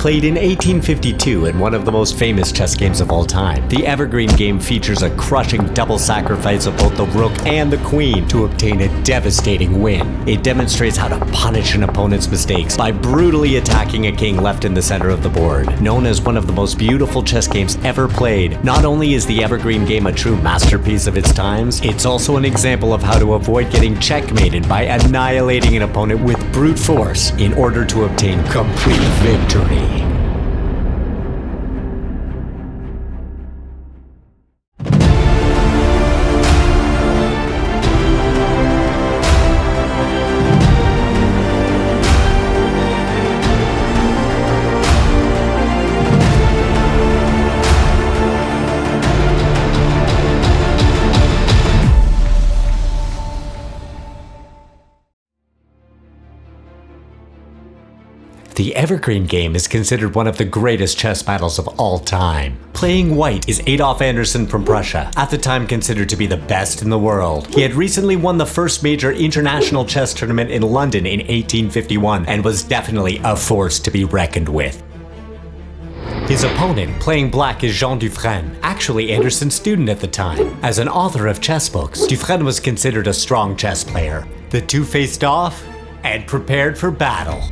Played in 1852 in one of the most famous chess games of all time, the Evergreen game features a crushing double sacrifice of both the rook and the queen to obtain a devastating win. It demonstrates how to punish an opponent's mistakes by brutally attacking a king left in the center of the board. Known as one of the most beautiful chess games ever played, not only is the Evergreen game a true masterpiece of its times, it's also an example of how to avoid getting checkmated by annihilating an opponent with brute force in order to obtain complete victory. The Evergreen game is considered one of the greatest chess battles of all time. Playing white is Adolf Anderssen from Prussia, at the time considered to be the best in the world. He had recently won the first major international chess tournament in London in 1851 and was definitely a force to be reckoned with. His opponent, playing black, is Jean Dufresne, actually Anderssen's student at the time. As an author of chess books, Dufresne was considered a strong chess player. The two faced off and prepared for battle.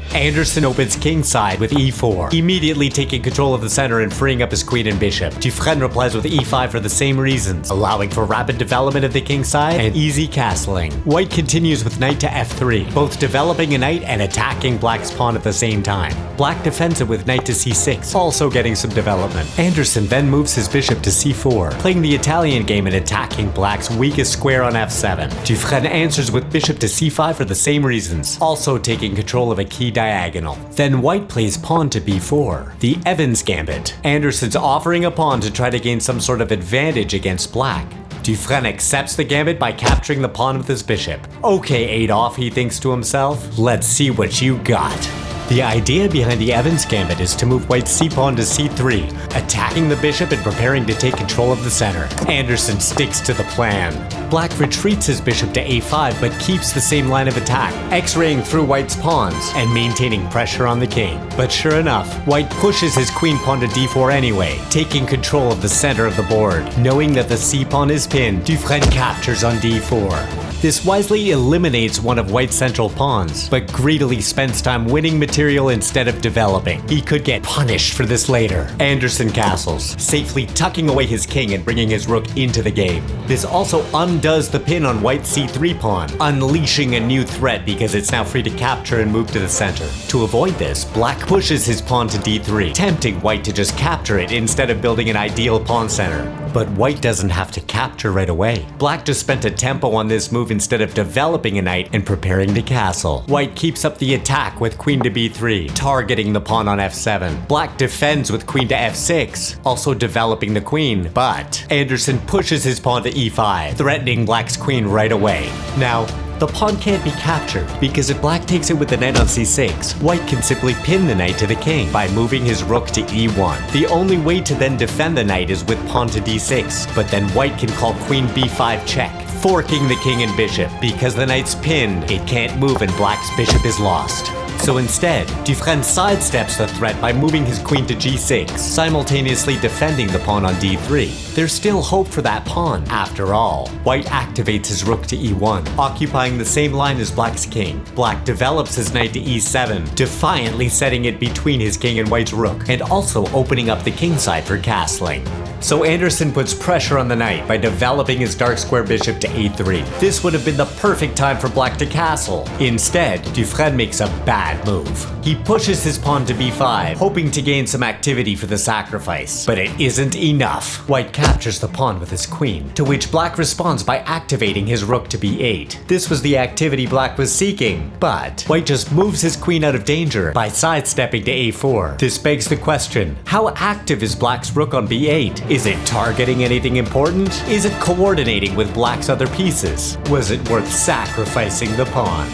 Anderssen opens kingside with e4, immediately taking control of the center and freeing up his queen and bishop. Dufresne replies with e5 for the same reasons, allowing for rapid development of the kingside and easy castling. White continues with knight to f3, both developing a knight and attacking black's pawn at the same time. Black defends it with knight to c6, also getting some development. Anderssen then moves his bishop to c4, playing the Italian game and attacking black's weakest square on f7. Dufresne answers with bishop to c5 for the same reasons, also taking control of a key diagonal. Then white plays pawn to b4, the Evans Gambit. Anderssen's offering a pawn to try to gain some sort of advantage against black. Dufresne accepts the gambit by capturing the pawn with his bishop. Okay, Adolf, he thinks to himself, let's see what you got. The idea behind the Evans Gambit is to move white's c-pawn to c3, attacking the bishop and preparing to take control of the center. Anderssen sticks to the plan. Black retreats his bishop to a5 but keeps the same line of attack, x-raying through white's pawns and maintaining pressure on the king. But sure enough, white pushes his queen pawn to d4 anyway, taking control of the center of the board. Knowing that the c-pawn is pinned, Dufresne captures on d4. This wisely eliminates one of white's central pawns, but greedily spends time winning material instead of developing. He could get punished for this later. Anderssen castles, safely tucking away his king and bringing his rook into the game. This also undoes the pin on white's c3 pawn, unleashing a new threat because it's now free to capture and move to the center. To avoid this, black pushes his pawn to d3, tempting white to just capture it instead of building an ideal pawn center. But white doesn't have to capture right away. Black just spent a tempo on this move instead of developing a knight and preparing to castle. White keeps up the attack with queen to b3, targeting the pawn on f7. Black defends with queen to f6, also developing the queen, but Anderssen pushes his pawn to e5, threatening black's queen right away. Now, the pawn can't be captured, because if black takes it with the knight on c6, white can simply pin the knight to the king by moving his rook to e1. The only way to then defend the knight is with pawn to d6, but then white can call queen b5 check, forking the king and bishop. Because the knight's pinned, it can't move and black's bishop is lost. So instead, Dufresne sidesteps the threat by moving his queen to g6, simultaneously defending the pawn on d3. There's still hope for that pawn, after all. White activates his rook to e1, occupying the same line as black's king. Black develops his knight to e7, defiantly setting it between his king and white's rook, and also opening up the kingside for castling. So Anderssen puts pressure on the knight by developing his dark square bishop to a3. This would have been the perfect time for black to castle. Instead, Dufresne makes a bad move. He pushes his pawn to b5, hoping to gain some activity for the sacrifice. But it isn't enough. White captures the pawn with his queen, to which black responds by activating his rook to b8. This was the activity black was seeking, but white just moves his queen out of danger by sidestepping to a4. This begs the question, how active is black's rook on b8? Is it targeting anything important? Is it coordinating with black's other pieces? Was it worth sacrificing the pawn?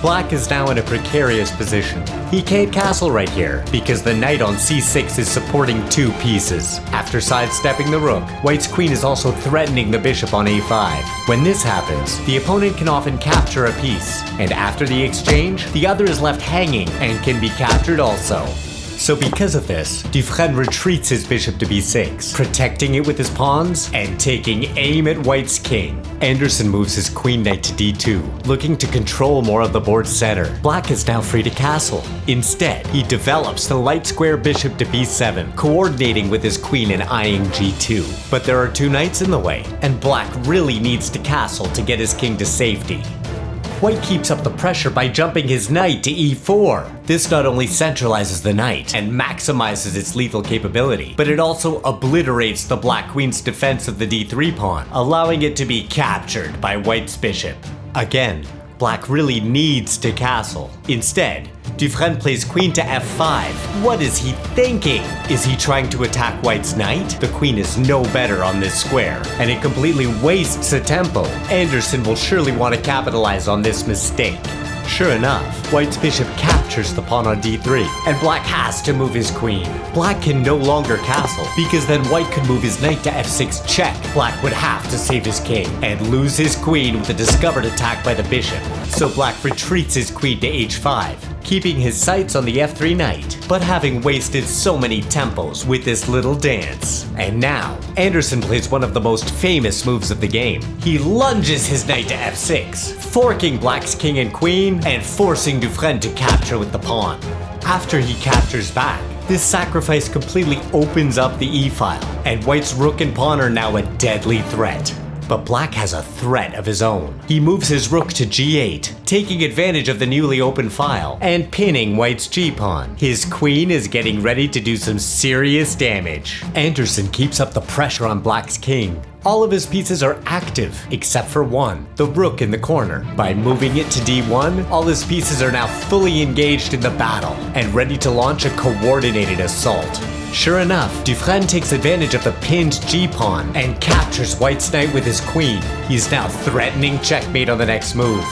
Black is now in a precarious position. He can't castle right here, because the knight on c6 is supporting 2 pieces. After sidestepping the rook, White's queen is also threatening the bishop on a5. When this happens, the opponent can often capture a piece, and after the exchange, the other is left hanging and can be captured also. So because of this, Dufresne retreats his bishop to b6, protecting it with his pawns and taking aim at White's king. Anderson moves his queen knight to d2, looking to control more of the board's center. Black is now free to castle. Instead, he develops the light square bishop to b7, coordinating with his queen and eyeing g2. But there are 2 knights in the way, and Black really needs to castle to get his king to safety. White keeps up the pressure by jumping his knight to e4. This not only centralizes the knight and maximizes its lethal capability, but it also obliterates the Black queen's defense of the d3 pawn, allowing it to be captured by White's bishop. Again, Black really needs to castle. Instead, Dufresne plays queen to f5. What is he thinking? Is he trying to attack White's knight? The queen is no better on this square, and it completely wastes a tempo. Anderson will surely want to capitalize on this mistake. Sure enough, White's bishop captures the pawn on d3, and Black has to move his queen. Black can no longer castle, because then White could move his knight to f6 check. Black would have to save his king, and lose his queen with a discovered attack by the bishop. So Black retreats his queen to h5, keeping his sights on the f3 knight, but having wasted so many tempos with this little dance. And now, Anderson plays one of the most famous moves of the game. He lunges his knight to f6, forking Black's king and queen, and forcing Dufresne to capture with the pawn. After he captures back, this sacrifice completely opens up the e-file, and White's rook and pawn are now a deadly threat. But Black has a threat of his own. He moves his rook to g8, taking advantage of the newly opened file, and pinning White's g-pawn. His queen is getting ready to do some serious damage. Anderson keeps up the pressure on Black's king. All of his pieces are active, except for one, the rook in the corner. By moving it to d1, all his pieces are now fully engaged in the battle, and ready to launch a coordinated assault. Sure enough, Dufresne takes advantage of the pinned g-pawn and captures White's knight with his queen. He's now threatening checkmate on the next move.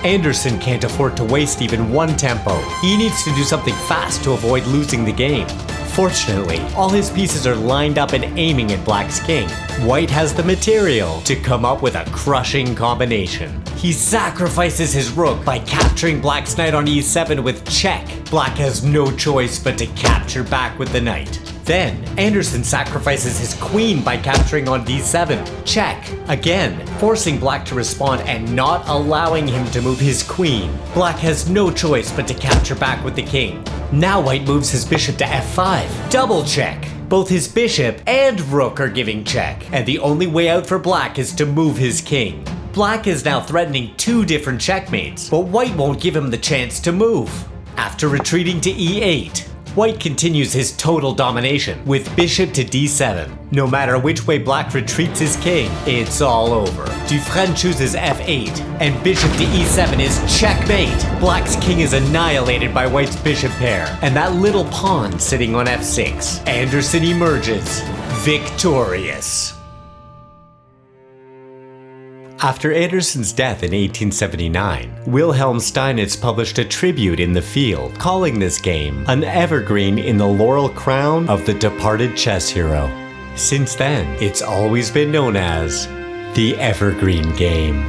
Anderson can't afford to waste even one tempo. He needs to do something fast to avoid losing the game. Fortunately, all his pieces are lined up and aiming at Black's king. White has the material to come up with a crushing combination. He sacrifices his rook by capturing Black's knight on e7 with check. Black has no choice but to capture back with the knight. Then, Anderson sacrifices his queen by capturing on d7. Check. Again, forcing Black to respond and not allowing him to move his queen. Black has no choice but to capture back with the king. Now White moves his bishop to f5. Double check. Both his bishop and rook are giving check, and the only way out for Black is to move his king. Black is now threatening 2 different checkmates, but White won't give him the chance to move. After retreating to e8, White continues his total domination with bishop to d7. No matter which way Black retreats his king, it's all over. Dufresne chooses f8, and bishop to e7 is checkmate. Black's king is annihilated by White's bishop pair, and that little pawn sitting on f6. Anderson emerges victorious. After Anderson's death in 1879, Wilhelm Steinitz published a tribute in The Field, calling this game an evergreen in the laurel crown of the departed chess hero. Since then, it's always been known as the Evergreen Game.